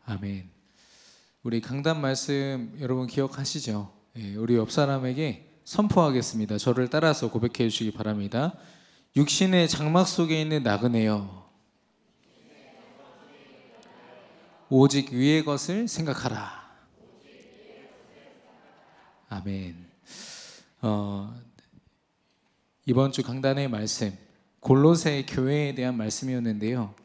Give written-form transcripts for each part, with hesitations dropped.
아멘. 우리 강단 말씀 여러분 기억하시죠? 우리 옆 사람에게 선포하겠습니다. 저를 따라서 고백해 주시기 바랍니다. 육신의 장막 속에 있는 나그네여, 오직 위의 것을 생각하라. 아멘. 이번 주 강단의 말씀, 골로새 교회에 대한 말씀이었는데요.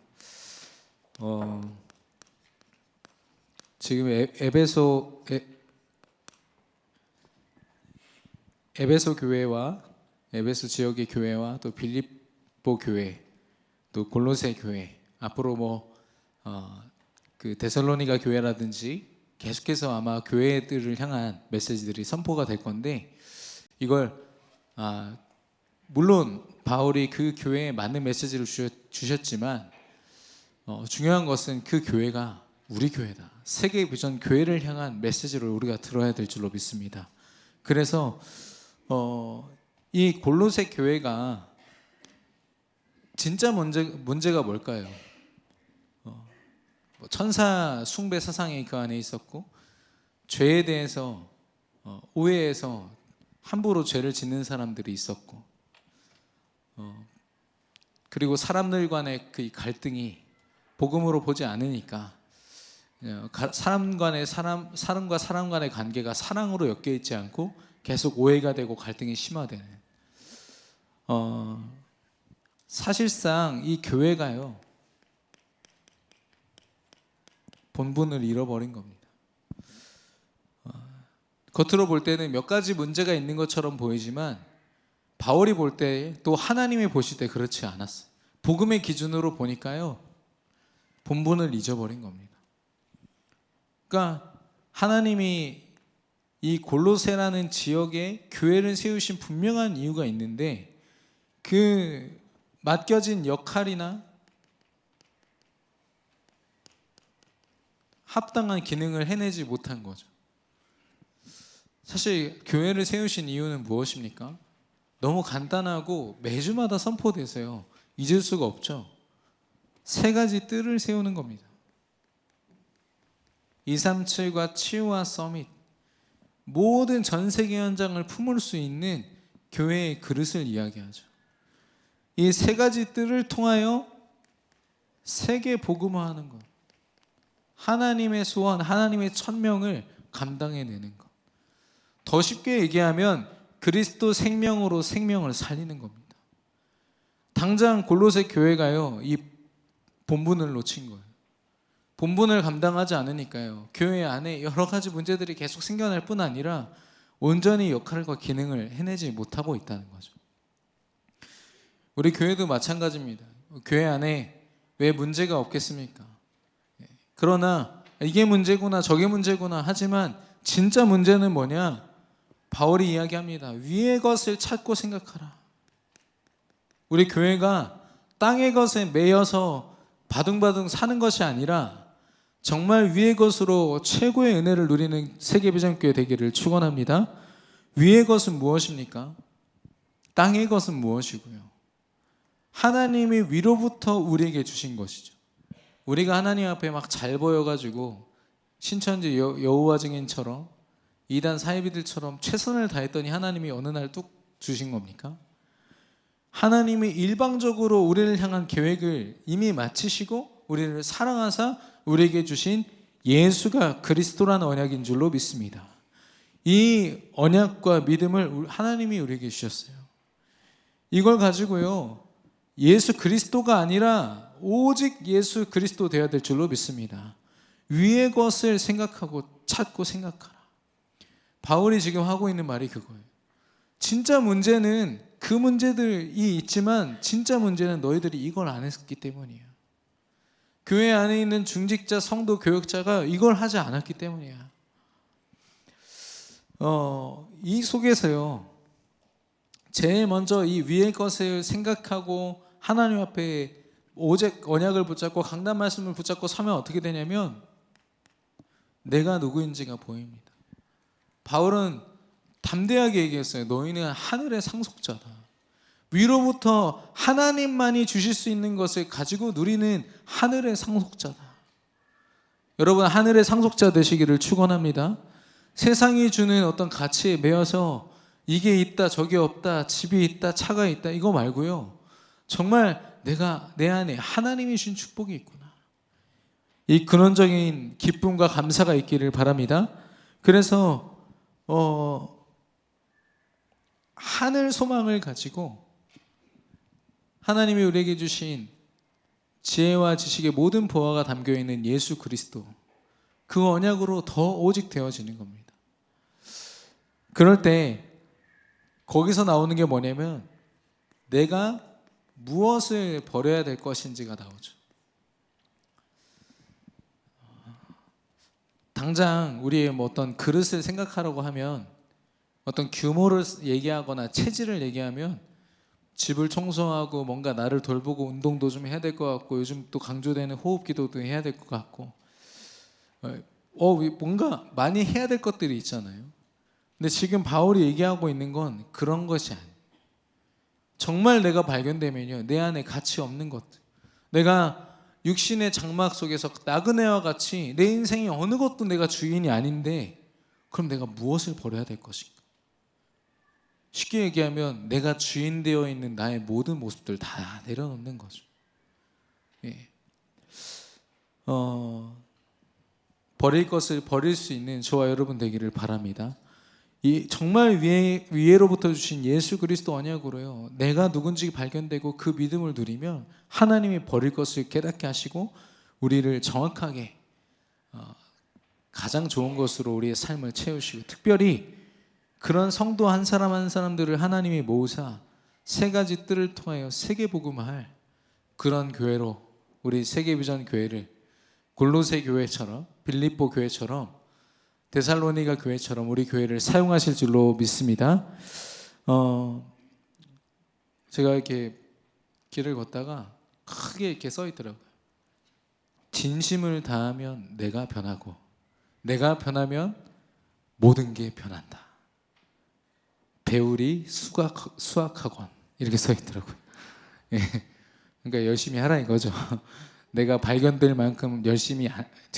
지금 에베소 교회와 에베소 지역의 교회와 또 빌립보 교회, 또 골로새 교회, 앞으로 그 데살로니가 교회라든지 계속해서 아마 교회들을 향한 메시지들이 선포가 될 건데, 이걸 물론 바울이 그 교회에 맞는 메시지를 주셨지만 중요한 것은 그 교회가 우리 교회다, 세계 비전 교회를 향한 메시지를 우리가 들어야 될 줄로 믿습니다. 그래서 이 골로새 교회가 진짜 문제가 뭘까요? 천사 숭배 사상이 그 안에 있었고, 죄에 대해서 오해해서 함부로 죄를 짓는 사람들이 있었고, 그리고 사람들 간의 그 갈등이 복음으로 보지 않으니까 사람과 사람 간의 관계가 사랑으로 엮여 있지 않고 계속 오해가 되고 갈등이 심화되는, 사실상 이 교회가요 본분을 잃어버린 겁니다. 겉으로 볼 때는 몇 가지 문제가 있는 것처럼 보이지만 바울이 볼 때, 또 하나님이 보실 때 그렇지 않았어요. 복음의 기준으로 보니까요 본분을 잊어버린 겁니다. 그러니까 하나님이 이 골로새라는 지역에 교회를 세우신 분명한 이유가 있는데, 그 맡겨진 역할이나 합당한 기능을 해내지 못한 거죠. 사실 교회를 세우신 이유는 무엇입니까? 너무 간단하고 매주마다 선포돼서요 잊을 수가 없죠. 세 가지 뜰을 세우는 겁니다. 237과 치유와 서밋, 모든 전 세계 현장을 품을 수 있는 교회의 그릇을 이야기하죠. 이 세 가지 뜰을 통하여 세계 복음화하는 것, 하나님의 소원, 하나님의 천명을 감당해내는 것. 더 쉽게 얘기하면 그리스도 생명으로 생명을 살리는 겁니다. 당장 골로새 교회가요 이 본분을 놓친 거예요. 본분을 감당하지 않으니까요 교회 안에 여러 가지 문제들이 계속 생겨날 뿐 아니라 온전히 역할과 기능을 해내지 못하고 있다는 거죠. 우리 교회도 마찬가지입니다. 교회 안에 왜 문제가 없겠습니까? 그러나 이게 문제구나 저게 문제구나 하지만 진짜 문제는 뭐냐? 바울이 이야기합니다. 위의 것을 찾고 생각하라. 우리 교회가 땅의 것에 매여서 바둥바둥 사는 것이 아니라 정말 위의 것으로 최고의 은혜를 누리는 세계비전교회 되기를 축원합니다. 위의 것은 무엇입니까? 땅의 것은 무엇이고요? 하나님이 위로부터 우리에게 주신 것이죠. 우리가 하나님 앞에 막 잘 보여가지고 신천지 여호와 증인처럼 이단 사이비들처럼 최선을 다했더니 하나님이 어느 날 뚝 주신 겁니까? 하나님이 일방적으로 우리를 향한 계획을 이미 마치시고 우리를 사랑하사 우리에게 주신 예수가 그리스도라는 언약인 줄로 믿습니다. 이 언약과 믿음을 하나님이 우리에게 주셨어요. 이걸 가지고요 예수 그리스도가 아니라 오직 예수 그리스도 되어야 될 줄로 믿습니다. 위의 것을 생각하고 찾고 생각하라. 바울이 지금 하고 있는 말이 그거예요. 진짜 문제는 그 문제들이 있지만 진짜 문제는 너희들이 이걸 안 했기 때문이야. 교회 안에 있는 중직자, 성도, 교역자가 이걸 하지 않았기 때문이야. 이 속에서요 제일 먼저 이 위의 것을 생각하고 하나님 앞에 오직 언약을 붙잡고 강단 말씀을 붙잡고 서면 어떻게 되냐면 내가 누구인지가 보입니다. 바울은 담대하게 얘기했어요. 너희는 하늘의 상속자다. 위로부터 하나님만이 주실 수 있는 것을 가지고 누리는 하늘의 상속자다. 여러분 하늘의 상속자 되시기를 축원합니다. 세상이 주는 어떤 가치에 매여서 이게 있다 저게 없다 집이 있다 차가 있다 이거 말고요. 정말 내가 내 안에 하나님이 주신 축복이 있구나. 이 근원적인 기쁨과 감사가 있기를 바랍니다. 그래서 하늘 소망을 가지고 하나님이 우리에게 주신 지혜와 지식의 모든 보화가 담겨있는 예수 그리스도, 그 언약으로 더 오직 되어지는 겁니다. 그럴 때 거기서 나오는 게 뭐냐면 내가 무엇을 버려야 될 것인지가 나오죠. 당장 우리의 뭐 어떤 그릇을 생각하라고 하면, 어떤 규모를 얘기하거나 체질을 얘기하면 집을 청소하고 뭔가 나를 돌보고 운동도 좀 해야 될 것 같고, 요즘 또 강조되는 호흡 기도도 해야 될 것 같고, 뭔가 많이 해야 될 것들이 있잖아요. 근데 지금 바울이 얘기하고 있는 건 그런 것이 아니에요. 정말 내가 발견되면요, 내 안에 가치 없는 것들, 내가 육신의 장막 속에서 나그네와 같이 내 인생이 어느 것도 내가 주인이 아닌데, 그럼 내가 무엇을 버려야 될 것인가? 쉽게 얘기하면 내가 주인 되어 있는 나의 모든 모습들 다 내려놓는 거죠. 예. 버릴 것을 버릴 수 있는 저와 여러분 되기를 바랍니다. 이 정말 위에로부터 주신 예수 그리스도 언약으로요, 내가 누군지 발견되고 그 믿음을 누리면 하나님이 버릴 것을 깨닫게 하시고 우리를 정확하게 가장 좋은 것으로 우리의 삶을 채우시고, 특별히 그런 성도 한 사람 한 사람들을 하나님이 모으사 세 가지 뜰을 통하여 세계복음할 그런 교회로, 우리 세계비전 교회를 골로새 교회처럼, 빌립보 교회처럼, 데살로니가 교회처럼 우리 교회를 사용하실 줄로 믿습니다. 제가 이렇게 길을 걷다가 크게 이렇게 써 있더라고요. 진심을 다하면 내가 변하고, 내가 변하면 모든 게 변한다. 배우리 수학학원, 이렇게 써 있더라고요. 예. 그러니까 열심히 하라 이거죠. 내가 발견될 만큼 열심히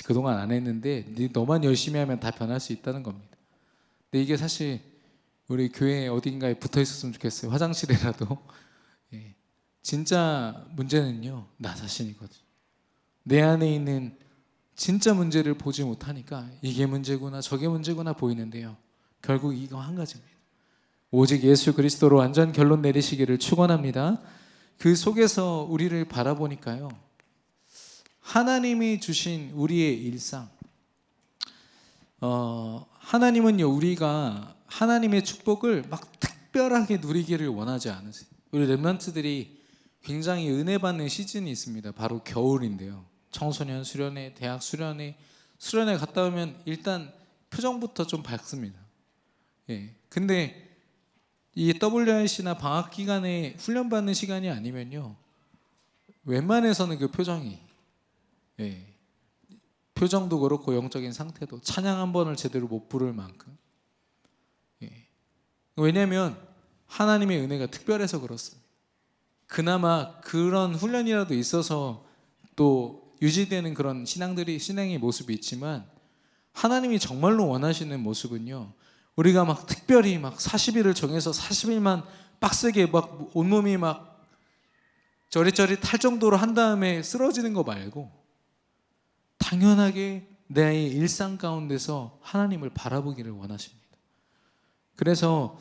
그동안 안 했는데 너만 열심히 하면 다 변할 수 있다는 겁니다. 근데 이게 사실 우리 교회 어딘가에 붙어 있었으면 좋겠어요. 화장실에라도. 예. 진짜 문제는요, 나 자신이거든요. 내 안에 있는 진짜 문제를 보지 못하니까 이게 문제구나 저게 문제구나 보이는데요, 결국 이거 한 가지입니다. 오직 예수 그리스도로 완전 결론 내리시기를 축원합니다. 그 속에서 우리를 바라보니까요, 하나님이 주신 우리의 일상, 하나님은요, 우리가 하나님의 축복을 막 특별하게 누리기를 원하지 않으세요. 우리 렘넌트들이 굉장히 은혜 받는 시즌이 있습니다. 바로 겨울인데요, 청소년 수련회, 대학 수련회 갔다 오면 일단 표정부터 좀 밝습니다. 예. 근데 이 WRC나 방학 기간에 훈련받는 시간이 아니면요, 웬만해서는 그 표정이, 예, 표정도 그렇고 영적인 상태도 찬양 한 번을 제대로 못 부를 만큼, 예, 왜냐하면 하나님의 은혜가 특별해서 그렇습니다. 그나마 그런 훈련이라도 있어서 또 유지되는 그런 신앙의 모습이 있지만, 하나님이 정말로 원하시는 모습은요, 우리가 막 특별히 막 40일을 정해서 40일만 빡세게 막 온몸이 막 저릿저릿할 정도로 한 다음에 쓰러지는 거 말고, 당연하게 내 일상 가운데서 하나님을 바라보기를 원하십니다. 그래서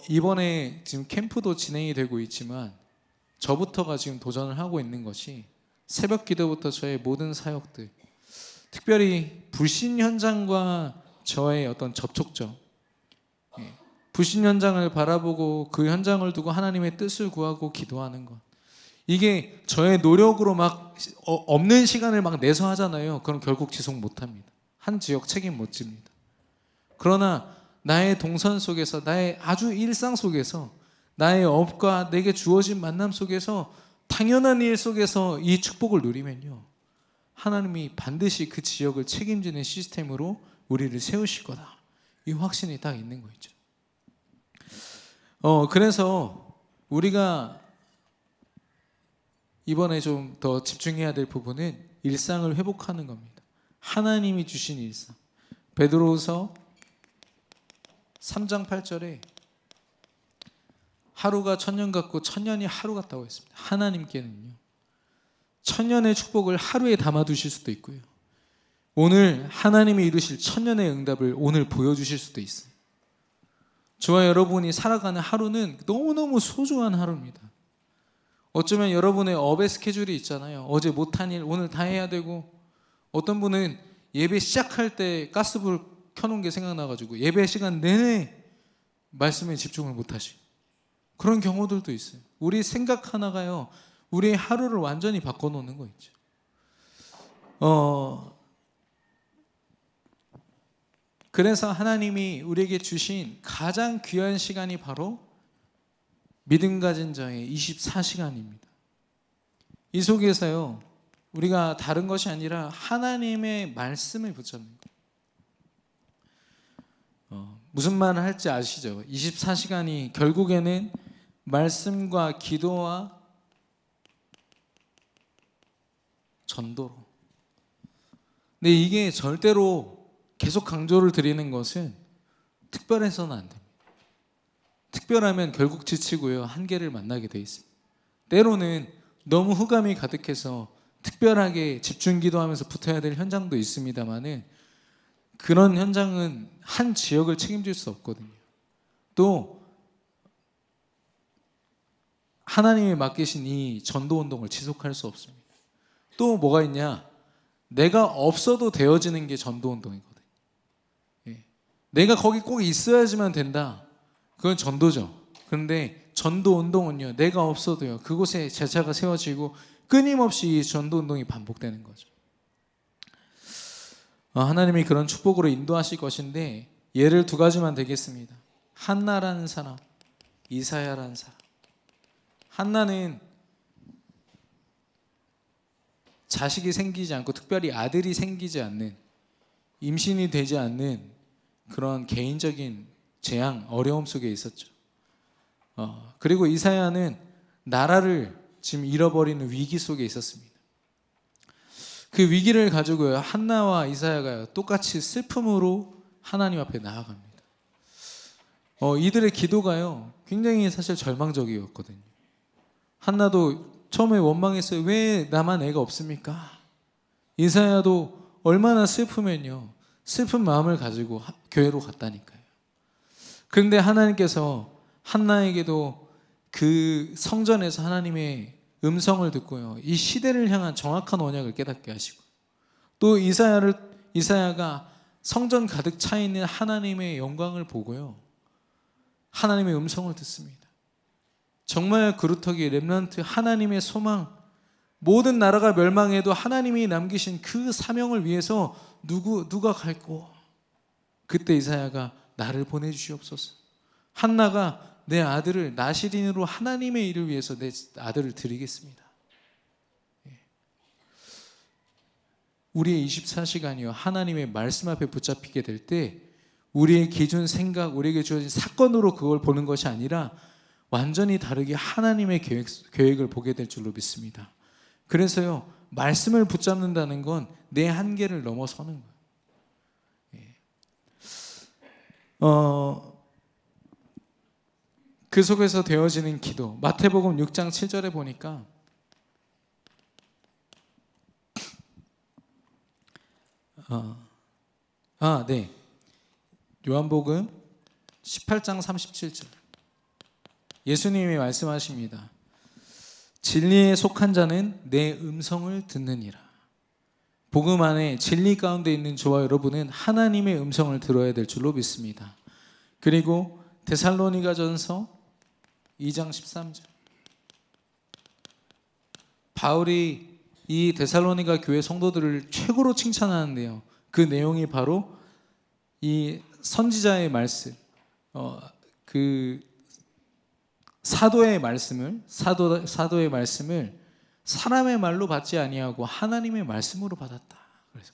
이번에 지금 캠프도 진행이 되고 있지만, 저부터가 지금 도전을 하고 있는 것이, 새벽 기도부터 저의 모든 사역들, 특별히 불신 현장과 저의 어떤 접촉점, 불신 현장을 바라보고 그 현장을 두고 하나님의 뜻을 구하고 기도하는 것, 이게 저의 노력으로 막 없는 시간을 막 내서 하잖아요. 그럼 결국 지속 못합니다. 한 지역 책임 못 집니다. 그러나 나의 동선 속에서, 나의 아주 일상 속에서, 나의 업과 내게 주어진 만남 속에서, 당연한 일 속에서 이 축복을 누리면요, 하나님이 반드시 그 지역을 책임지는 시스템으로 우리를 세우실 거다, 이 확신이 딱 있는 거 있죠. 그래서 우리가 이번에 좀 더 집중해야 될 부분은 일상을 회복하는 겁니다. 하나님이 주신 일상. 베드로후서 3장 8절에 하루가 천년 같고 천년이 하루 같다고 했습니다. 하나님께는요, 천년의 축복을 하루에 담아두실 수도 있고요, 오늘 하나님이 이루실 천년의 응답을 오늘 보여주실 수도 있어요. 저와 여러분이 살아가는 하루는 너무너무 소중한 하루입니다. 어쩌면 여러분의 업의 스케줄이 있잖아요. 어제 못한 일 오늘 다 해야 되고, 어떤 분은 예배 시작할 때 가스불 켜놓은 게 생각나가지고 예배 시간 내내 말씀에 집중을 못하시고, 그런 경우들도 있어요. 우리 생각 하나가요, 우리의 하루를 완전히 바꿔놓는 거 있죠. 그래서 하나님이 우리에게 주신 가장 귀한 시간이 바로 믿음 가진 자의 24시간입니다. 이 속에서요, 우리가 다른 것이 아니라 하나님의 말씀을 붙잡는 거예요. 무슨 말을 할지 아시죠? 24시간이 결국에는 말씀과 기도와 전도로. 근데 이게 절대로 계속 강조를 드리는 것은 특별해서는 안 됩니다. 특별하면 결국 지치고요, 한계를 만나게 돼 있습니다. 때로는 너무 흑암이 가득해서 특별하게 집중 기도하면서 붙어야 될 현장도 있습니다만은, 그런 현장은 한 지역을 책임질 수 없거든요. 또 하나님이 맡기신 이 전도 운동을 지속할 수 없습니다. 또 뭐가 있냐? 내가 없어도 되어지는 게 전도 운동이거든요. 내가 거기 꼭 있어야지만 된다, 그건 전도죠. 그런데 전도 운동은요, 내가 없어도요, 그곳에 제자가 세워지고 끊임없이 이 전도 운동이 반복되는 거죠. 하나님이 그런 축복으로 인도하실 것인데, 예를 두 가지만 되겠습니다. 한나라는 사람, 이사야라는 사람. 한나는 자식이 생기지 않고, 특별히 아들이 생기지 않는, 임신이 되지 않는 그런 개인적인 재앙, 어려움 속에 있었죠. 그리고 이사야는 나라를 지금 잃어버리는 위기 속에 있었습니다. 그 위기를 가지고요, 한나와 이사야가 똑같이 슬픔으로 하나님 앞에 나아갑니다. 이들의 기도가요, 굉장히 사실 절망적이었거든요. 한나도 처음에 원망했어요. 왜 나만 애가 없습니까? 이사야도 얼마나 슬프면요, 슬픈 마음을 가지고 교회로 갔다니까요. 그런데 하나님께서 한나에게도 그 성전에서 하나님의 음성을 듣고요, 이 시대를 향한 정확한 언약을 깨닫게 하시고, 또 이사야가 성전 가득 차 있는 하나님의 영광을 보고요, 하나님의 음성을 듣습니다. 정말 그루터기 렘넌트, 하나님의 소망, 모든 나라가 멸망해도 하나님이 남기신 그 사명을 위해서 누가 갈고, 그때 이사야가 나를 보내주시옵소서. 한나가 내 아들을 나시린으로 하나님의 일을 위해서 내 아들을 드리겠습니다. 우리의 24시간이요, 하나님의 말씀 앞에 붙잡히게 될 때 우리의 기준, 생각, 우리에게 주어진 사건으로 그걸 보는 것이 아니라 완전히 다르게 하나님의 계획을 보게 될 줄로 믿습니다. 그래서요, 말씀을 붙잡는다는 건 내 한계를 넘어서는 거예요. 그 속에서 되어지는 기도, 마태복음 6장 7절에 보니까 네, 요한복음 18장 37절 예수님이 말씀하십니다. 진리에 속한 자는 내 음성을 듣느니라. 복음 안에 진리 가운데 있는 저와 여러분은 하나님의 음성을 들어야 될 줄로 믿습니다. 그리고 데살로니가전서 2장 13절, 바울이 이 데살로니가 교회 성도들을 최고로 칭찬하는데요, 그 내용이 바로 이 선지자의 말씀, 그 사도의 말씀을 사람의 말로 받지 아니하고 하나님의 말씀으로 받았다. 그래서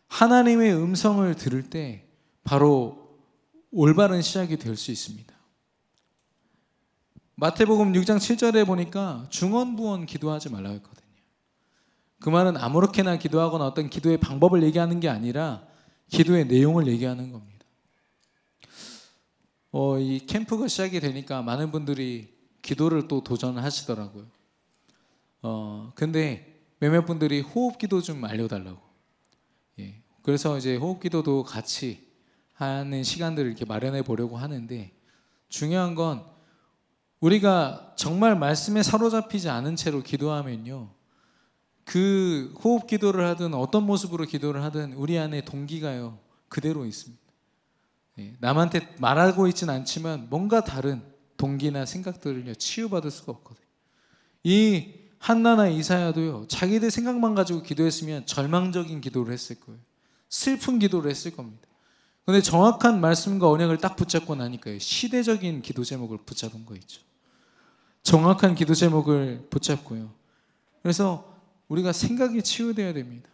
하나님의 음성을 들을 때 바로 올바른 시작이 될 수 있습니다. 마태복음 6장 7절에 보니까 중언부언 기도하지 말라고 했거든요. 그 말은 아무렇게나 기도하거나 어떤 기도의 방법을 얘기하는 게 아니라 기도의 내용을 얘기하는 겁니다. 이 캠프가 시작이 되니까 많은 분들이 기도를 또 도전하시더라고요. 근데 몇몇 분들이 호흡 기도 좀 알려달라고. 예. 그래서 이제 호흡 기도도 같이 하는 시간들을 이렇게 마련해 보려고 하는데, 중요한 건 우리가 정말 말씀에 사로잡히지 않은 채로 기도하면요, 그 호흡 기도를 하든 어떤 모습으로 기도를 하든 우리 안에 동기가요 그대로 있습니다. 예. 남한테 말하고 있진 않지만 뭔가 다른 동기나 생각들을요 치유받을 수가 없거든요. 이 한나나 이사야도요 자기들 생각만 가지고 기도했으면 절망적인 기도를 했을 거예요. 슬픈 기도를 했을 겁니다. 근데 정확한 말씀과 언약을 딱 붙잡고 나니까요 시대적인 기도 제목을 붙잡은 거 있죠. 정확한 기도 제목을 붙잡고요. 그래서 우리가 생각이 치유되어야 됩니다.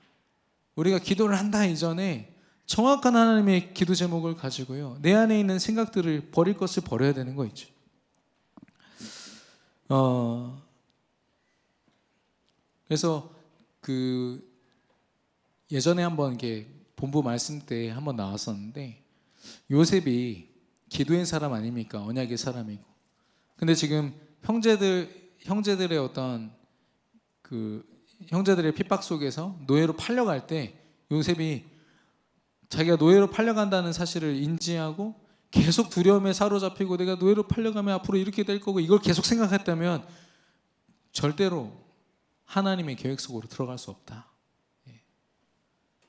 우리가 기도를 한다 이전에 정확한 하나님의 기도 제목을 가지고요 내 안에 있는 생각들을 버릴 것을 버려야 되는 거 있죠. 그래서 그 예전에 한번 이게 본부 말씀 때 한번 나왔었는데, 요셉이 기도의 사람 아닙니까? 언약의 사람이고. 근데 지금 형제들의 어떤 그 형제들의 핍박 속에서 노예로 팔려갈 때 요셉이 자기가 노예로 팔려간다는 사실을 인지하고 계속 두려움에 사로잡히고 내가 노예로 팔려가면 앞으로 이렇게 될 거고 이걸 계속 생각했다면 절대로 하나님의 계획 속으로 들어갈 수 없다.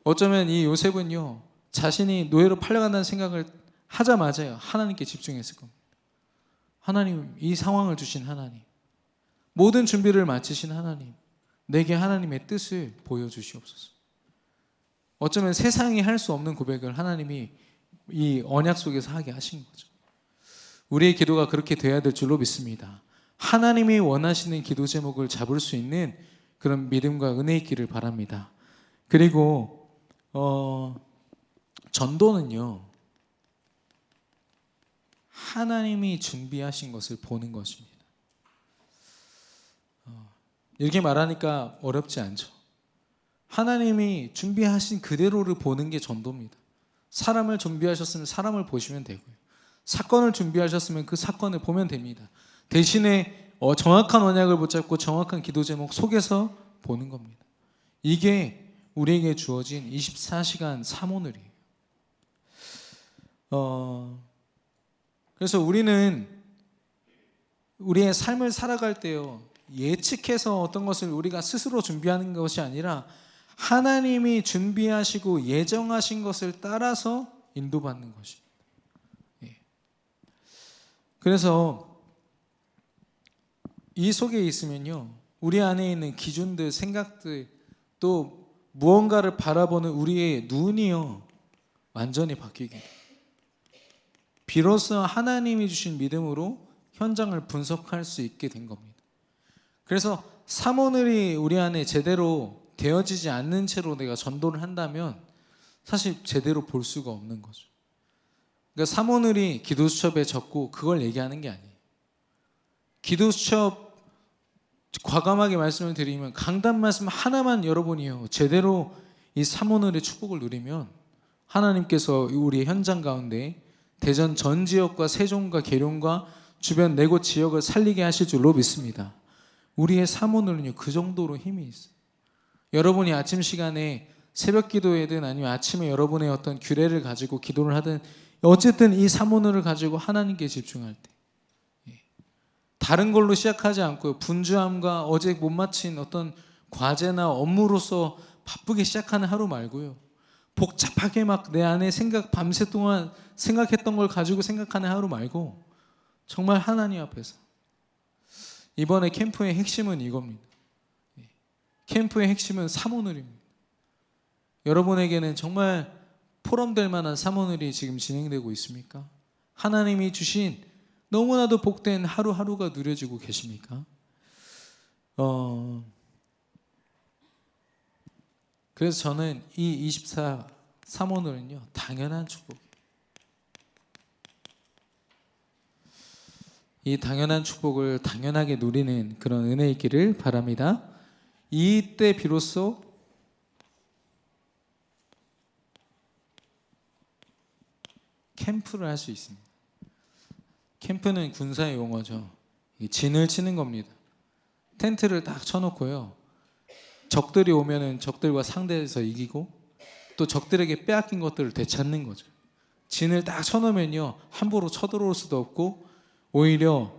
어쩌면 이 요셉은요 자신이 노예로 팔려간다는 생각을 하자마자 하나님께 집중했을 겁니다. 하나님, 이 상황을 주신 하나님, 모든 준비를 마치신 하나님, 내게 하나님의 뜻을 보여주시옵소서. 어쩌면 세상이 할 수 없는 고백을 하나님이 이 언약 속에서 하게 하신 거죠. 우리의 기도가 그렇게 돼야 될 줄로 믿습니다. 하나님이 원하시는 기도 제목을 잡을 수 있는 그런 믿음과 은혜 있기를 바랍니다. 그리고 전도는요 하나님이 준비하신 것을 보는 것입니다. 이렇게 말하니까 어렵지 않죠. 하나님이 준비하신 그대로를 보는 게 전도입니다. 사람을 준비하셨으면 사람을 보시면 되고요, 사건을 준비하셨으면 그 사건을 보면 됩니다. 대신에 정확한 언약을 붙잡고 정확한 기도 제목 속에서 보는 겁니다. 이게 우리에게 주어진 24시간 사모늘이에요. 그래서 우리는 우리의 삶을 살아갈 때요 예측해서 어떤 것을 우리가 스스로 준비하는 것이 아니라 하나님이 준비하시고 예정하신 것을 따라서 인도받는 것입니다. 그래서 이 속에 있으면요 우리 안에 있는 기준들, 생각들, 또 무언가를 바라보는 우리의 눈이요 완전히 바뀌게 돼요. 비로소 하나님이 주신 믿음으로 현장을 분석할 수 있게 된 겁니다. 그래서 사모늘이 우리 안에 제대로 되어지지 않는 채로 내가 전도를 한다면 사실 제대로 볼 수가 없는 거죠. 그러니까 사모늘이 기도수첩에 적고 그걸 얘기하는 게 아니에요. 기도수첩 과감하게 말씀을 드리면 강단 말씀 하나만 여러분이요 제대로 이 사모늘의 축복을 누리면 하나님께서 우리의 현장 가운데 대전 전 지역과 세종과 계룡과 주변 네 곳 지역을 살리게 하실 줄로 믿습니다. 우리의 사모늘은요 그 정도로 힘이 있어요. 여러분이 아침 시간에 새벽 기도회든 아니면 아침에 여러분의 어떤 규례를 가지고 기도를 하든 어쨌든 이 사모늘을 가지고 하나님께 집중할 때 다른 걸로 시작하지 않고 분주함과 어제 못 마친 어떤 과제나 업무로서 바쁘게 시작하는 하루 말고요 복잡하게 막 내 안에 밤새 동안 생각했던 걸 가지고 생각하는 하루 말고 정말 하나님 앞에서. 이번에 캠프의 핵심은 이겁니다. 캠프의 핵심은 사모늘입니다. 여러분에게는 정말 포럼될 만한 사모늘이 지금 진행되고 있습니까? 하나님이 주신 너무나도 복된 하루하루가 누려지고 계십니까? 그래서 저는 이 24 사모늘은요 당연한 축복이에요. 이 당연한 축복을 당연하게 누리는 그런 은혜 있기를 바랍니다. 이때 비로소 캠프를 할 수 있습니다. 캠프는 군사의 용어죠. 진을 치는 겁니다. 텐트를 딱 쳐놓고요. 적들이 오면은 적들과 상대해서 이기고 또 적들에게 빼앗긴 것들을 되찾는 거죠. 진을 딱 쳐놓으면요, 함부로 쳐들어올 수도 없고 오히려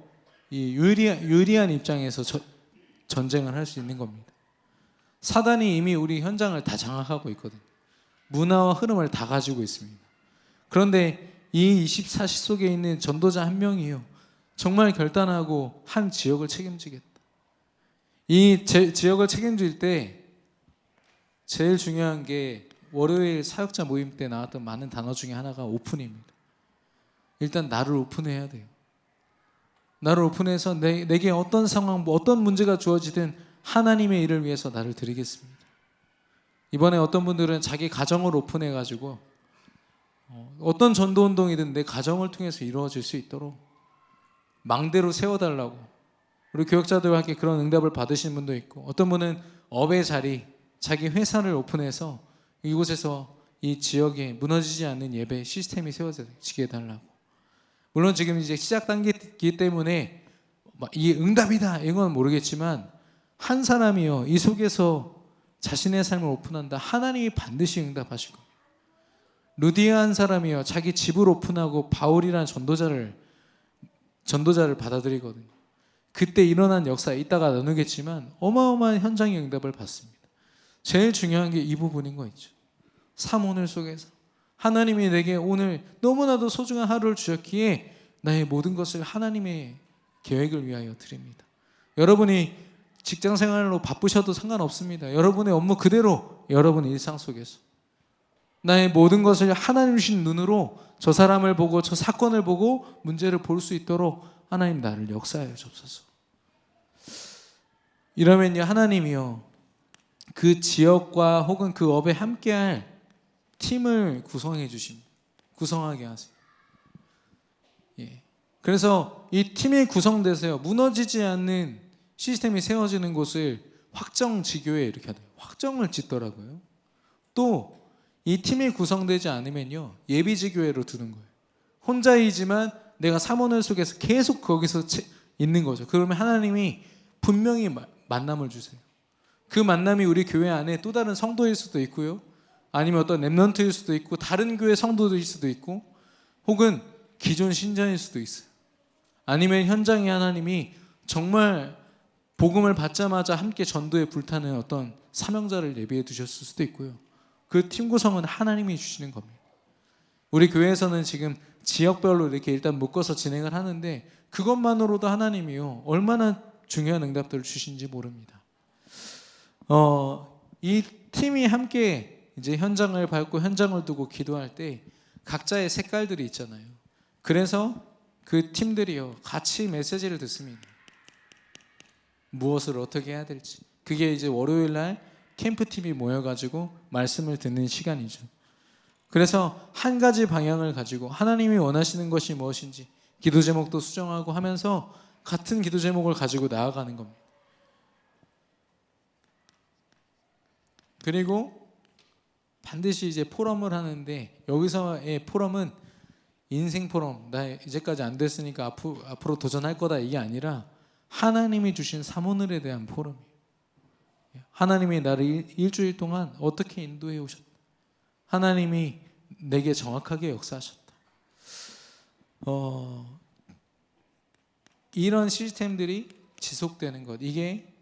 이 유리한 입장에서 전쟁을 할 수 있는 겁니다. 사단이 이미 우리 현장을 다 장악하고 있거든요. 문화와 흐름을 다 가지고 있습니다. 그런데 이 24시 속에 있는 전도자 한 명이요, 정말 결단하고 한 지역을 책임지겠다. 이 지역을 책임질 때 제일 중요한 게 월요일 사역자 모임 때 나왔던 많은 단어 중에 하나가 오픈입니다. 일단 나를 오픈해야 돼요. 나를 오픈해서 내게 어떤 상황, 어떤 문제가 주어지든 하나님의 일을 위해서 나를 드리겠습니다. 이번에 어떤 분들은 자기 가정을 오픈해가지고 어떤 전도운동이든 내 가정을 통해서 이루어질 수 있도록 망대로 세워달라고 우리 교역자들과 함께 그런 응답을 받으신 분도 있고, 어떤 분은 업의 자리, 자기 회사를 오픈해서 이곳에서 이 지역에 무너지지 않는 예배 시스템이 세워지게 해달라고. 물론 지금 이제 시작 단계이기 때문에 이 응답이다 이건 모르겠지만, 한 사람이요 이 속에서 자신의 삶을 오픈한다, 하나님이 반드시 응답하실 겁니다. 루디아 한 사람이요 자기 집을 오픈하고 바울이라는 전도자를 받아들이거든요. 그때 일어난 역사 이따가 나누겠지만 어마어마한 현장의 응답을 받습니다. 제일 중요한 게 이 부분인 거 있죠. 삶 오늘 속에서 하나님이 내게 오늘 너무나도 소중한 하루를 주셨기에 나의 모든 것을 하나님의 계획을 위하여 드립니다. 여러분이 직장 생활로 바쁘셔도 상관없습니다. 여러분의 업무 그대로 여러분의 일상 속에서 나의 모든 것을 하나님 주신 눈으로 저 사람을 보고 저 사건을 보고 문제를 볼 수 있도록 하나님 나를 역사하여 주옵소서. 이러면요 하나님이요 그 지역과 혹은 그 업에 함께할 팀을 구성해 주십니다. 구성하게 하세요. 예. 그래서 이 팀이 구성돼서요 무너지지 않는 시스템이 세워지는 곳을 확정지교회 이렇게 하대요. 확정을 짓더라고요. 또 이 팀이 구성되지 않으면요 예비지교회로 두는 거예요. 혼자이지만 내가 사모늘 속에서 계속 거기서 있는 거죠. 그러면 하나님이 분명히 만남을 주세요. 그 만남이 우리 교회 안에 또 다른 성도일 수도 있고요, 아니면 어떤 랩런트일 수도 있고, 다른 교회 성도일 수도 있고, 혹은 기존 신자일 수도 있어요. 아니면 현장에 하나님이 정말 복음을 받자마자 함께 전도에 불타는 어떤 사명자를 예비해 두셨을 수도 있고요. 그 팀 구성은 하나님이 주시는 겁니다. 우리 교회에서는 지금 지역별로 이렇게 일단 묶어서 진행을 하는데 그것만으로도 하나님이요 얼마나 중요한 응답들을 주신지 모릅니다. 이 팀이 함께 이제 현장을 밟고 현장을 두고 기도할 때 각자의 색깔들이 있잖아요. 그래서 그 팀들이요 같이 메시지를 듣습니다. 무엇을 어떻게 해야 될지. 그게 이제 월요일 날 캠프팀이 모여가지고 말씀을 듣는 시간이죠. 그래서 한 가지 방향을 가지고 하나님이 원하시는 것이 무엇인지 기도 제목도 수정하고 하면서 같은 기도 제목을 가지고 나아가는 겁니다. 그리고 반드시 이제 포럼을 하는데, 여기서의 포럼은 인생 포럼, 나 이제까지 안 됐으니까 앞으로 도전할 거다 이게 아니라 하나님이 주신 사모늘에 대한 포럼이에요. 하나님이 나를 일주일 동안 어떻게 인도해 오셨다, 하나님이 내게 정확하게 역사하셨다. 이런 시스템들이 지속되는 것, 이게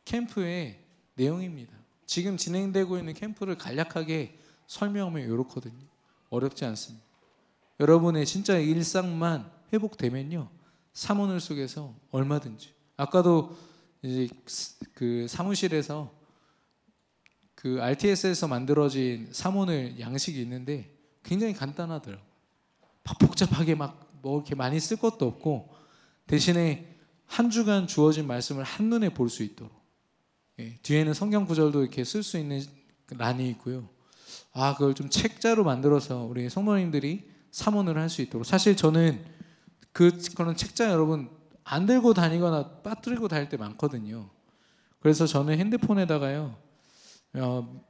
캠프의 내용입니다. 지금 진행되고 있는 캠프를 간략하게 설명하면 이렇거든요. 어렵지 않습니다. 여러분의 진짜 일상만 회복되면요 사모늘 속에서 얼마든지, 아까도 이제 그 사무실에서 그 RTS에서 만들어진 사모늘 양식이 있는데 굉장히 간단하더라고요. 막 복잡하게 막 뭐 이렇게 많이 쓸 것도 없고, 대신에 한 주간 주어진 말씀을 한눈에 볼 수 있도록, 예, 뒤에는 성경 구절도 이렇게 쓸 수 있는 란이 있고요. 그걸 좀 책자로 만들어서 우리 성도님들이 사모를 할 수 있도록. 사실 저는 그런 책자 여러분 안 들고 다니거나 빠뜨리고 다닐 때 많거든요. 그래서 저는 핸드폰에다가요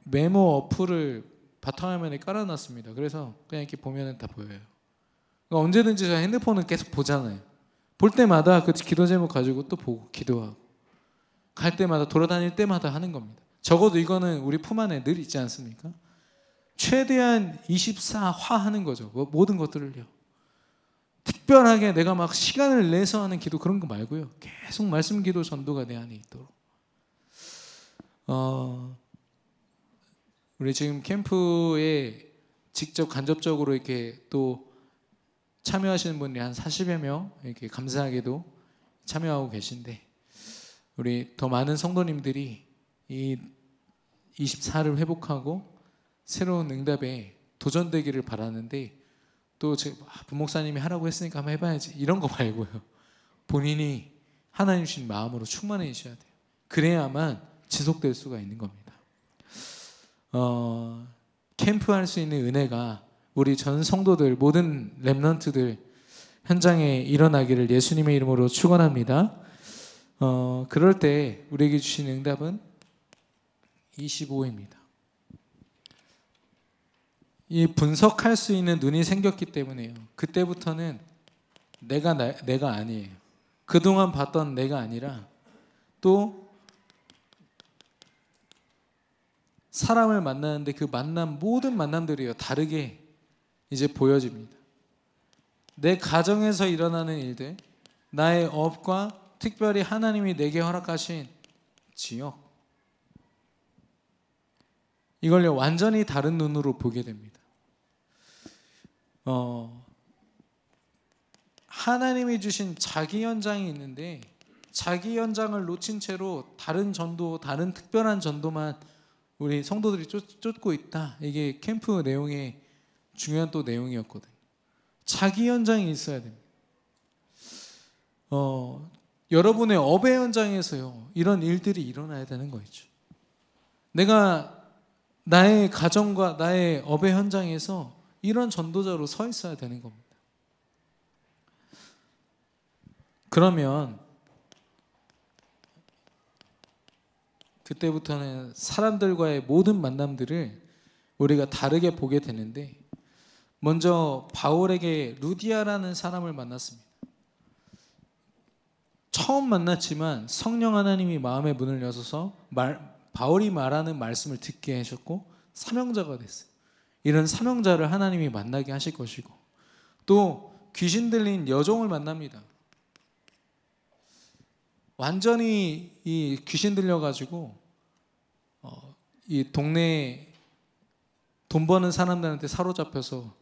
메모 어플을 바탕화면에 깔아놨습니다. 그래서 그냥 이렇게 보면은 다 보여요. 그러니까 언제든지 저 핸드폰은 계속 보잖아요. 볼 때마다 그 기도 제목 가지고 또 보고 기도하고 갈 때마다 돌아다닐 때마다 하는 겁니다. 적어도 이거는 우리 품 안에 늘 있지 않습니까? 최대한 24화 하는 거죠. 모든 것들을요. 특별하게 내가 막 시간을 내서 하는 기도 그런 거 말고요. 계속 말씀 기도 전도가 내 안에 있도록. 우리 지금 캠프에 직접 간접적으로 이렇게 또 참여하시는 분들이 한 40여 명 이렇게 감사하게도 참여하고 계신데 우리 더 많은 성도님들이 이 24를 회복하고 새로운 응답에 도전되기를 바라는데 또 부목사님이 하라고 했으니까 한번 해봐야지 이런 거 말고요. 본인이 하나님 주신 마음으로 충만해지셔야 돼요. 그래야만 지속될 수가 있는 겁니다. 캠프할 수 있는 은혜가 우리 전 성도들 모든 렘넌트들 현장에 일어나기를 예수님의 이름으로 축원합니다. 그럴 때 우리에게 주신 응답은 25입니다. 이 분석할 수 있는 눈이 생겼기 때문에요. 그때부터는 내가 아니에요. 그동안 봤던 내가 아니라 또 사람을 만나는데 그 모든 만남들이요 다르게 이제 보여집니다. 내 가정에서 일어나는 일들, 나의 업과 특별히 하나님이 내게 허락하신 지역, 이걸 완전히 다른 눈으로 보게 됩니다. 하나님이 주신 자기 연장이 있는데 자기 연장을 놓친 채로 다른 전도, 다른 특별한 전도만 우리 성도들이 쫓고 있다. 이게 캠프 내용의 중요한 또 내용이었거든요. 자기 연장이 있어야 됩니다. 여러분의 업의 현장에서요 이런 일들이 일어나야 되는 거죠. 내가 나의 가정과 나의 업의 현장에서 이런 전도자로 서 있어야 되는 겁니다. 그러면 그때부터는 사람들과의 모든 만남들을 우리가 다르게 보게 되는데 먼저 바울에게 루디아라는 사람을 만났습니다. 처음 만났지만 성령 하나님이 마음의 문을 여셔서 바울이 말하는 말씀을 듣게 하셨고 사명자가 됐어요. 이런 사명자를 하나님이 만나게 하실 것이고 또 귀신 들린 여종을 만납니다. 완전히 이 귀신 들려가지고 이 동네에 돈 버는 사람들한테 사로잡혀서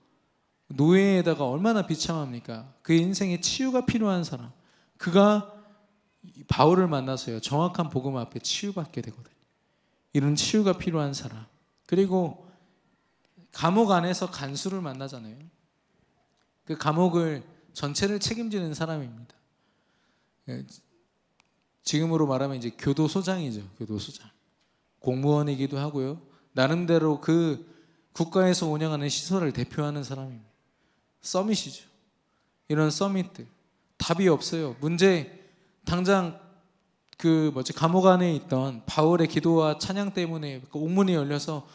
노예에다가 얼마나 비참합니까? 그 인생에 치유가 필요한 사람, 그가 바울을 만나서요 정확한 복음 앞에 치유받게 되거든요. 이런 치유가 필요한 사람, 그리고 감옥 안에서 간수를 만나잖아요. 그 감옥을 전체를 책임지는 사람입니다. 지금으로 말하면 이제 교도소장이죠. 교도소장. 공무원이기도 하고요. 나름대로 그 국가에서 운영하는 시설을 대표하는 사람입니다. 서밋이죠. 이런 서밋들 답이 없어요. 문제 당장 감옥 안에 있던 바울의 기도와 찬양 때문에 옥문이 열려서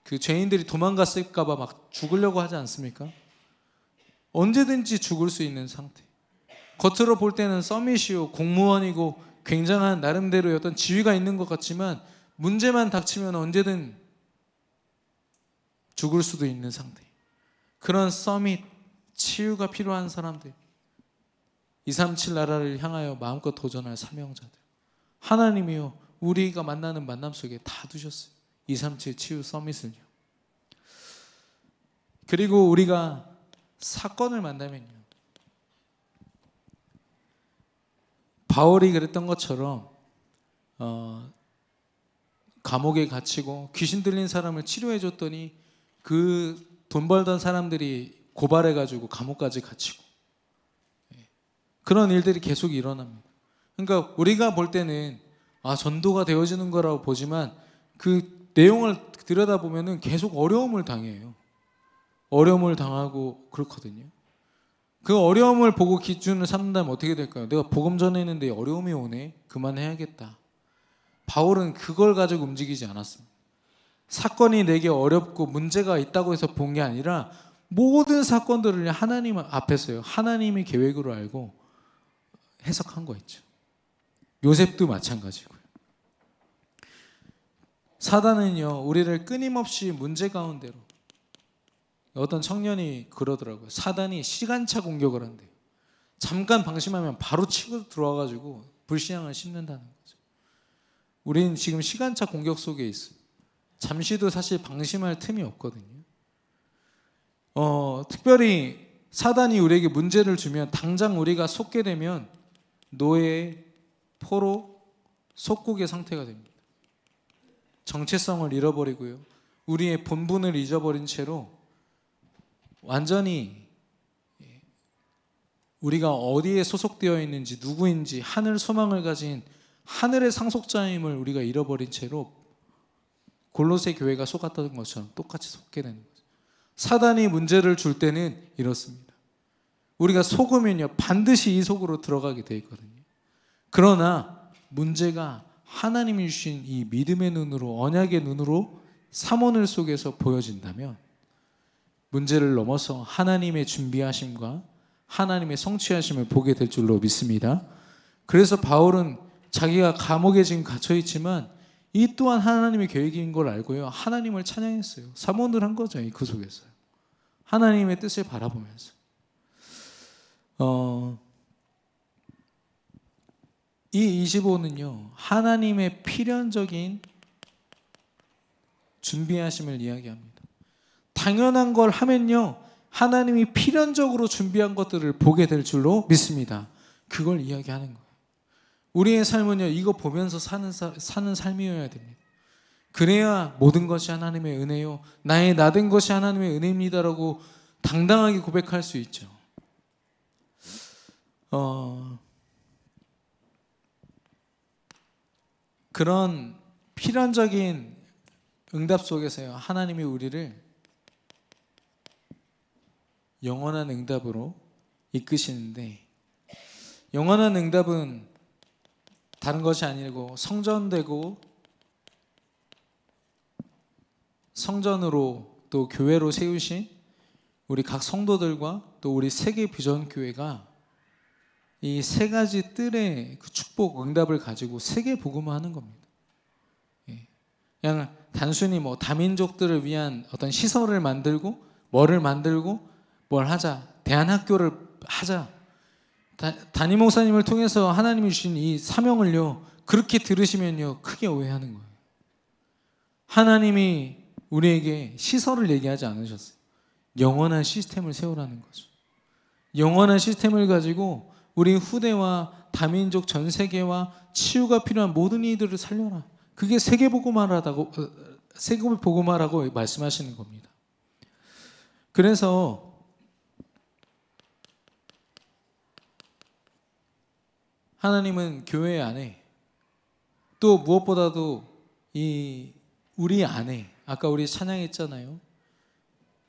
그 죄인들이 도망갔을까봐 막 죽으려고 하지 않습니까? 언제든지 죽을 수 있는 상태. 겉으로 볼 때는 서밋이요 공무원이고 굉장한 나름대로의 어떤 지위가 있는 것 같지만 문제만 닥치면 언제든 죽을 수도 있는 상태. 그런 서밋, 치유가 필요한 사람들, 237 나라를 향하여 마음껏 도전할 사명자들, 하나님이요 우리가 만나는 만남 속에 다 두셨어요. 237 치유 서밋을요. 그리고 우리가 사건을 만나면요 바울이 그랬던 것처럼 감옥에 갇히고 귀신 들린 사람을 치료해 줬더니 그 돈 벌던 사람들이 고발해가지고 감옥까지 갇히고 그런 일들이 계속 일어납니다. 그러니까 우리가 볼 때는 전도가 되어지는 거라고 보지만 그 내용을 들여다보면 계속 어려움을 당해요. 어려움을 당하고 그렇거든요. 그 어려움을 보고 기준을 삼는다면 어떻게 될까요? 내가 복음 전했는데 어려움이 오네, 그만해야겠다. 바울은 그걸 가지고 움직이지 않았습니다. 사건이 내게 어렵고 문제가 있다고 해서 본 게 아니라 모든 사건들을 하나님 앞에서요, 하나님의 계획으로 알고 해석한 거 있죠. 요셉도 마찬가지고요. 사단은요, 우리를 끊임없이 문제 가운데로, 어떤 청년이 그러더라고요. 사단이 시간차 공격을 한대요. 잠깐 방심하면 바로 치고 들어와가지고 불신앙을 심는다는 거죠. 우리는 지금 시간차 공격 속에 있어요. 잠시도 사실 방심할 틈이 없거든요. 특별히 사단이 우리에게 문제를 주면 당장 우리가 속게 되면 노예, 포로, 속국의 상태가 됩니다. 정체성을 잃어버리고요, 우리의 본분을 잊어버린 채로 완전히 우리가 어디에 소속되어 있는지, 누구인지, 하늘 소망을 가진 하늘의 상속자임을 우리가 잃어버린 채로 골로새 교회가 속았던 것처럼 똑같이 속게 되는 거죠. 사단이 문제를 줄 때는 이렇습니다. 우리가 속으면요, 반드시 이 속으로 들어가게 돼 있거든요. 그러나 문제가 하나님이 주신 이 믿음의 눈으로, 언약의 눈으로 삼원을 속에서 보여진다면 문제를 넘어서 하나님의 준비하심과 하나님의 성취하심을 보게 될 줄로 믿습니다. 그래서 바울은 자기가 감옥에 지금 갇혀 있지만 이 또한 하나님의 계획인 걸 알고요, 하나님을 찬양했어요. 삼원을 한 거죠. 그 속에서 하나님의 뜻을 바라보면서. 이 25는요, 하나님의 필연적인 준비하심을 이야기합니다. 당연한 걸 하면요, 하나님이 필연적으로 준비한 것들을 보게 될 줄로 믿습니다. 그걸 이야기하는 거예요. 우리의 삶은요, 이거 보면서 사는 삶이어야 됩니다. 그래야 모든 것이 하나님의 은혜요, 나의 나된 것이 하나님의 은혜입니다라고 당당하게 고백할 수 있죠. 그런 필연적인 응답 속에서요, 하나님이 우리를 영원한 응답으로 이끄시는데, 영원한 응답은 다른 것이 아니고 성전되고 성전으로 또 교회로 세우신 우리 각 성도들과 또 우리 세계 비전 교회가 이 세 가지 뜰의 그 축복, 응답을 가지고 세계 복음을 하는 겁니다. 그냥 단순히 뭐 다민족들을 위한 어떤 시설을 만들고 뭐를 만들고 뭘 하자, 대안학교를 하자, 담임 목사님을 통해서 하나님이 주신 이 사명을요, 그렇게 들으시면요, 크게 오해하는 거예요. 하나님이 우리에게 시설을 얘기하지 않으셨어요. 영원한 시스템을 세우라는 거죠. 영원한 시스템을 가지고 우리 후대와 다민족 전 세계와 치유가 필요한 모든 이들을 살려라. 그게 세계복음화라고 말씀하시는 겁니다. 그래서 하나님은 교회 안에, 또 무엇보다도 이 우리 안에, 아까 우리 찬양했잖아요,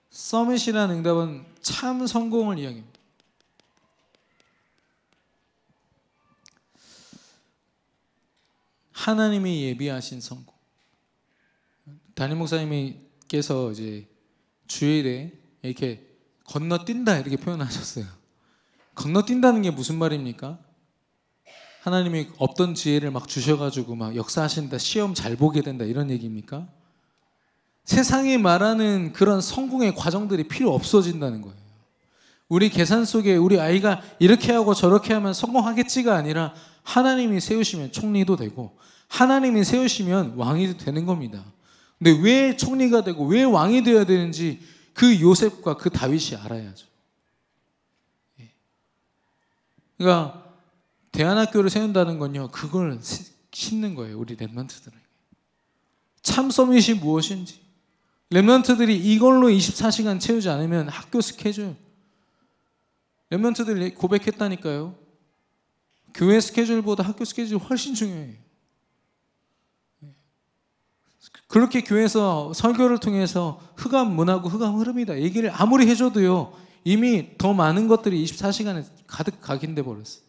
서밋이라는 응답은 참 성공을 이야기합니다. 하나님이 예비하신 성공. 담임 목사님께서 이제 주일에 이렇게 건너뛴다 이렇게 표현하셨어요. 건너뛴다는 게 무슨 말입니까? 하나님이 없던 지혜를 막 주셔가지고 막 역사하신다, 시험 잘 보게 된다, 이런 얘기입니까? 세상이 말하는 그런 성공의 과정들이 필요 없어진다는 거예요. 우리 계산 속에 우리 아이가 이렇게 하고 저렇게 하면 성공하겠지가 아니라 하나님이 세우시면 총리도 되고 하나님이 세우시면 왕이 되는 겁니다. 근데 왜 총리가 되고 왜 왕이 되어야 되는지 그 요셉과 그 다윗이 알아야죠. 그러니까 대안학교를 세운다는 건요, 그걸 심는 거예요. 우리 랩런트들에게. 참 서밋이 무엇인지, 랩런트들이 이걸로 24시간 채우지 않으면 학교 스케줄, 랩런트들이 고백했다니까요. 교회 스케줄보다 학교 스케줄이 훨씬 중요해요. 그렇게 교회에서 설교를 통해서 흑암 문화고 흑암 흐름이다 얘기를 아무리 해줘도요, 이미 더 많은 것들이 24시간에 가득 각인돼 버렸어요.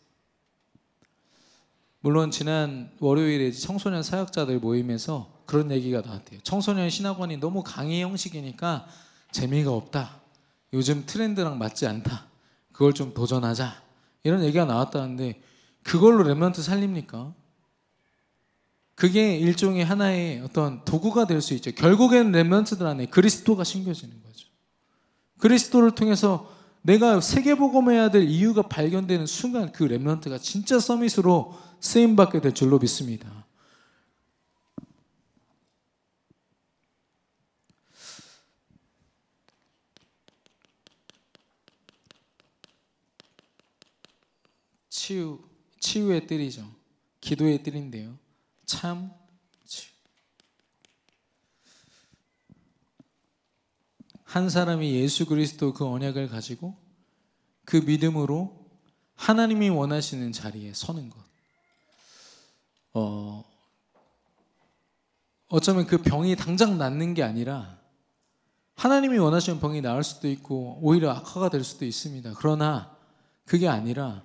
물론 지난 월요일에 청소년 사역자들 모임에서 그런 얘기가 나왔대요. 청소년 신학원이 너무 강의 형식이니까 재미가 없다. 요즘 트렌드랑 맞지 않다. 그걸 좀 도전하자. 이런 얘기가 나왔다는데 그걸로 렘넌트 살립니까? 그게 일종의 하나의 어떤 도구가 될 수 있죠. 결국에는 렘넌트들 안에 그리스도가 심겨지는 거죠. 그리스도를 통해서 내가 세계복음해야 될 이유가 발견되는 순간 그 렘넌트가 진짜 서밋으로 쓰임받게 될 줄로 믿습니다. 치유의 뜰이죠. 기도의 뜰인데요. 참 치유. 한 사람이 예수 그리스도 그 언약을 가지고 그 믿음으로 하나님이 원하시는 자리에 서는 것. 어쩌면 그 병이 당장 낫는 게 아니라 하나님이 원하시는 병이 나을 수도 있고 오히려 악화가 될 수도 있습니다. 그러나 그게 아니라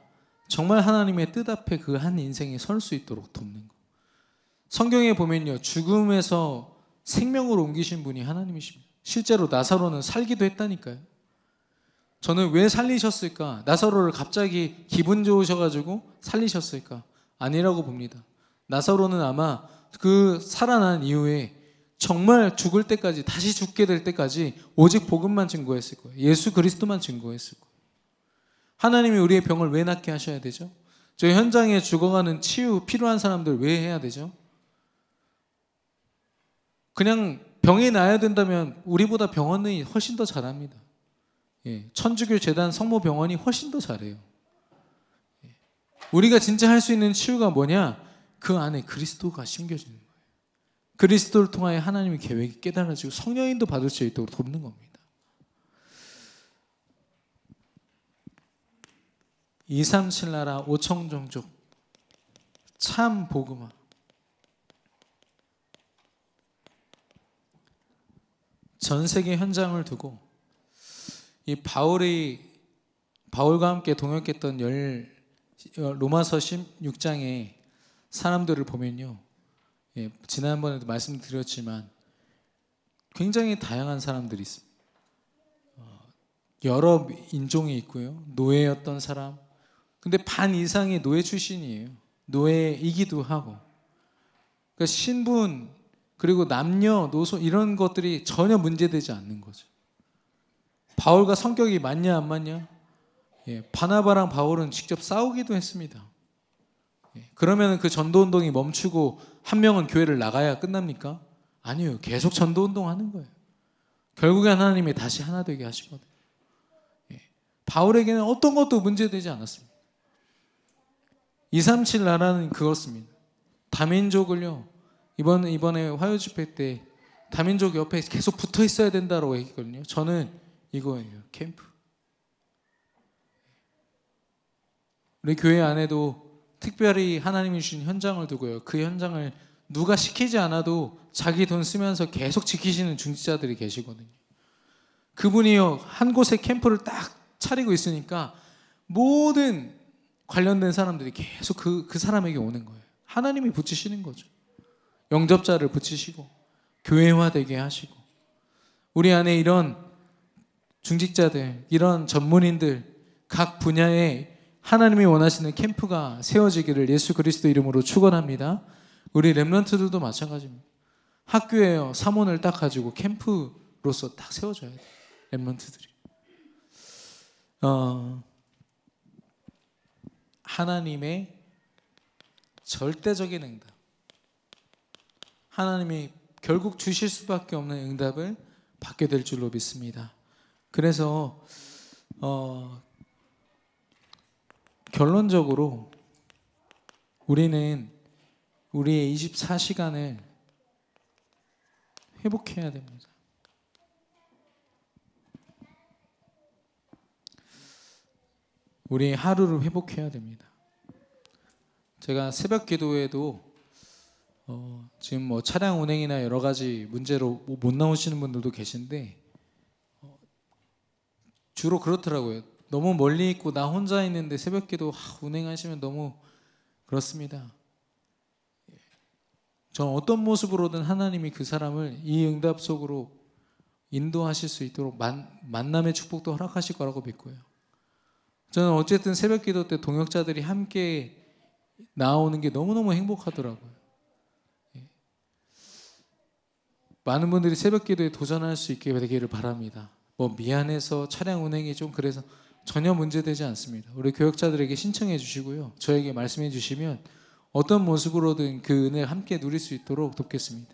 정말 하나님의 뜻 앞에 그 한 인생이 설 수 있도록 돕는 것. 성경에 보면요, 죽음에서 생명으로 옮기신 분이 하나님이십니다. 실제로 나사로는 살기도 했다니까요. 저는 왜 살리셨을까? 나사로를 갑자기 기분 좋으셔가지고 살리셨을까? 아니라고 봅니다. 나사로는 아마 그 살아난 이후에 정말 죽을 때까지, 다시 죽게 될 때까지 오직 복음만 증거했을 거예요. 예수 그리스도만 증거했을 거예요. 하나님이 우리의 병을 왜 낫게 하셔야 되죠? 저희 현장에 죽어가는 치유 필요한 사람들 왜 해야 되죠? 그냥 병이 나야 된다면 우리보다 병원이 훨씬 더 잘합니다. 천주교 재단 성모병원이 훨씬 더 잘해요. 우리가 진짜 할 수 있는 치유가 뭐냐? 그 안에 그리스도가 심겨지는 거예요. 그리스도를 통하여 하나님의 계획이 깨달아지고 성령인도 받을 수 있도록 돕는 겁니다. 237 나라 5천 종족 참 복음화. 전 세계 현장을 두고 이 바울과 함께 동역했던 로마서 16장의 사람들을 보면요, 지난번에도 말씀드렸지만 굉장히 다양한 사람들이 있습니다. 여러 인종이 있고요, 노예였던 사람, 근데 반 이상이 노예 출신이에요. 노예이기도 하고. 그러니까 신분 그리고 남녀노소 이런 것들이 전혀 문제되지 않는 거죠. 바울과 성격이 맞냐 안 맞냐? 바나바랑 바울은 직접 싸우기도 했습니다. 그러면 그 전도운동이 멈추고 한 명은 교회를 나가야 끝납니까? 아니요. 계속 전도운동 하는 거예요. 결국에 하나님이 다시 하나 되게 하시거든요. 바울에게는 어떤 것도 문제되지 않았습니다. 237 나라는 그렇습니다. 다민족을요, 이번에 화요 집회 때 다민족 옆에 계속 붙어 있어야 된다고 했거든요. 저는 이거예요. 캠프. 우리 교회 안에도 특별히 하나님이 주신 현장을 두고요, 그 현장을 누가 시키지 않아도 자기 돈 쓰면서 계속 지키시는 중직자들이 계시거든요. 그분이요, 한 곳에 캠프를 딱 차리고 있으니까 모든 관련된 사람들이 계속 그 사람에게 오는 거예요. 하나님이 붙이시는 거죠. 영접자를 붙이시고 교회화되게 하시고, 우리 안에 이런 중직자들, 이런 전문인들, 각 분야에 하나님이 원하시는 캠프가 세워지기를 예수 그리스도 이름으로 축원합니다. 우리 렘넌트들도 마찬가지입니다. 학교에요, 사문을 딱 가지고 캠프로서 딱 세워줘야 돼요. 렘넌트들이. 하나님의 절대적인 응답, 하나님이 결국 주실 수밖에 없는 응답을 받게 될 줄로 믿습니다. 그래서 결론적으로 우리는 우리의 24시간을 회복해야 됩니다. 우리의 하루를 회복해야 됩니다. 제가 새벽 기도에도 지금 뭐 차량 운행이나 여러 가지 문제로 못 나오시는 분들도 계신데 주로 그렇더라고요. 너무 멀리 있고 나 혼자 있는데 새벽 기도 운행하시면 너무 그렇습니다. 저는 어떤 모습으로든 하나님이 그 사람을 이 응답 속으로 인도하실 수 있도록 만남의 축복도 허락하실 거라고 믿고요. 저는 어쨌든 새벽 기도 때 동역자들이 함께 나오는 게 너무너무 행복하더라고요. 많은 분들이 새벽 기도에 도전할 수 있게 되기를 바랍니다. 뭐 미안해서 차량 운행이 좀 그래서 전혀 문제되지 않습니다. 우리 교역자들에게 신청해 주시고요. 저에게 말씀해 주시면 어떤 모습으로든 그 은혜를 함께 누릴 수 있도록 돕겠습니다.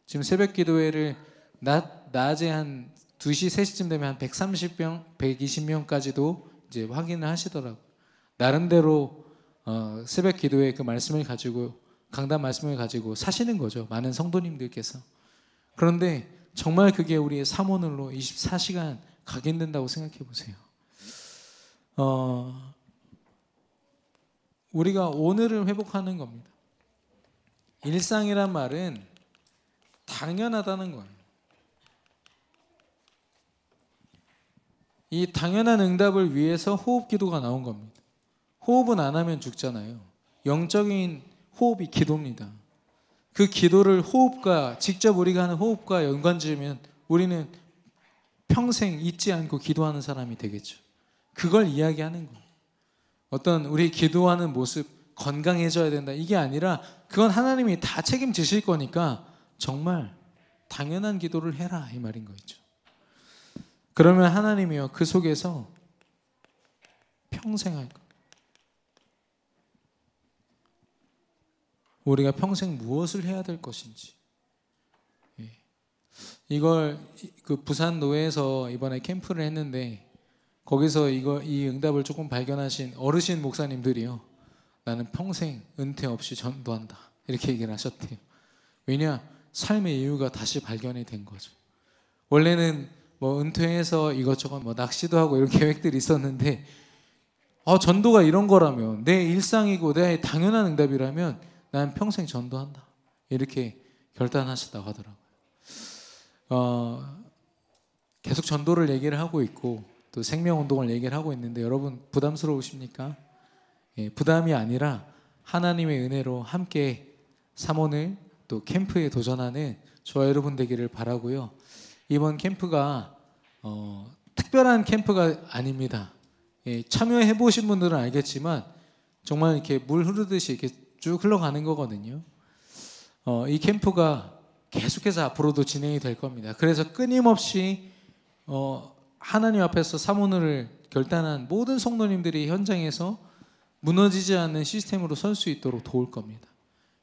지금 새벽 기도회를 낮에 한 2시, 3시쯤 되면 한 130명, 120명까지도 이제 확인을 하시더라고요. 나름대로 새벽 기도회 그 말씀을 가지고 강단 말씀을 가지고 사시는 거죠. 많은 성도님들께서. 그런데 정말 그게 우리의 사모늘로 24시간 각인된다고 생각해 보세요. 우리가 오늘을 회복하는 겁니다. 일상이란 말은 당연하다는 거예요. 이 당연한 응답을 위해서 호흡 기도가 나온 겁니다. 호흡은 안 하면 죽잖아요. 영적인 호흡이 기도입니다. 그 기도를 호흡과 직접 우리가 하는 호흡과 연관지으면 우리는 평생 잊지 않고 기도하는 사람이 되겠죠. 그걸 이야기하는 거예요. 어떤 우리 기도하는 모습 건강해져야 된다 이게 아니라 그건 하나님이 다 책임지실 거니까 정말 당연한 기도를 해라 이 말인 거죠. 그러면 하나님이요 그 속에서 평생 할 거예요. 우리가 평생 무엇을 해야 될 것인지 이걸 그 부산 노회에서 이번에 캠프를 했는데 거기서 이 응답을 조금 발견하신 어르신 목사님들이요 나는 평생 은퇴 없이 전도한다 이렇게 얘기를 하셨대요. 왜냐 삶의 이유가 다시 발견이 된 거죠. 원래는 뭐 은퇴해서 이것저것 뭐 낚시도 하고 이런 계획들이 있었는데 전도가 이런 거라면 내 일상이고 내 당연한 응답이라면 난 평생 전도한다 이렇게 결단하셨다고 하더라고요. 계속 전도를 얘기를 하고 있고 또 생명운동을 얘기를 하고 있는데 여러분 부담스러우십니까? 부담이 아니라 하나님의 은혜로 함께 사모늘 또 캠프에 도전하는 저와 여러분 되기를 바라고요. 이번 캠프가 특별한 캠프가 아닙니다. 참여해 보신 분들은 알겠지만 정말 이렇게 물 흐르듯이 이렇게 쭉 흘러가는 거거든요. 이 캠프가 계속해서 앞으로도 진행이 될 겁니다. 그래서 끊임없이 하나님 앞에서 사모늘을 결단한 모든 성도님들이 현장에서 무너지지 않는 시스템으로 설 수 있도록 도울 겁니다.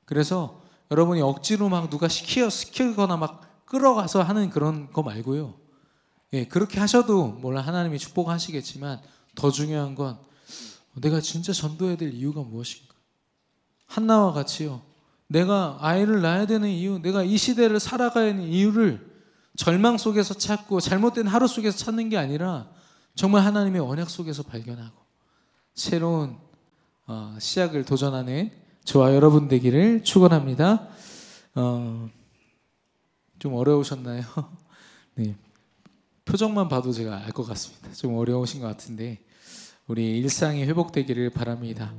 그래서 여러분이 억지로 막 누가 시키거나 막 끌어가서 하는 그런 거 말고요. 그렇게 하셔도 물론 하나님이 축복하시겠지만 더 중요한 건 내가 진짜 전도해야 될 이유가 무엇인가? 한나와 같이요. 내가 아이를 낳아야 되는 이유, 내가 이 시대를 살아가야 하는 이유를 절망 속에서 찾고 잘못된 하루 속에서 찾는 게 아니라 정말 하나님의 언약 속에서 발견하고 새로운 시작을 도전하는 저와 여러분 되기를 축원합니다. 좀 어려우셨나요? 네, 표정만 봐도 제가 알 것 같습니다. 좀 어려우신 것 같은데 우리 일상이 회복되기를 바랍니다.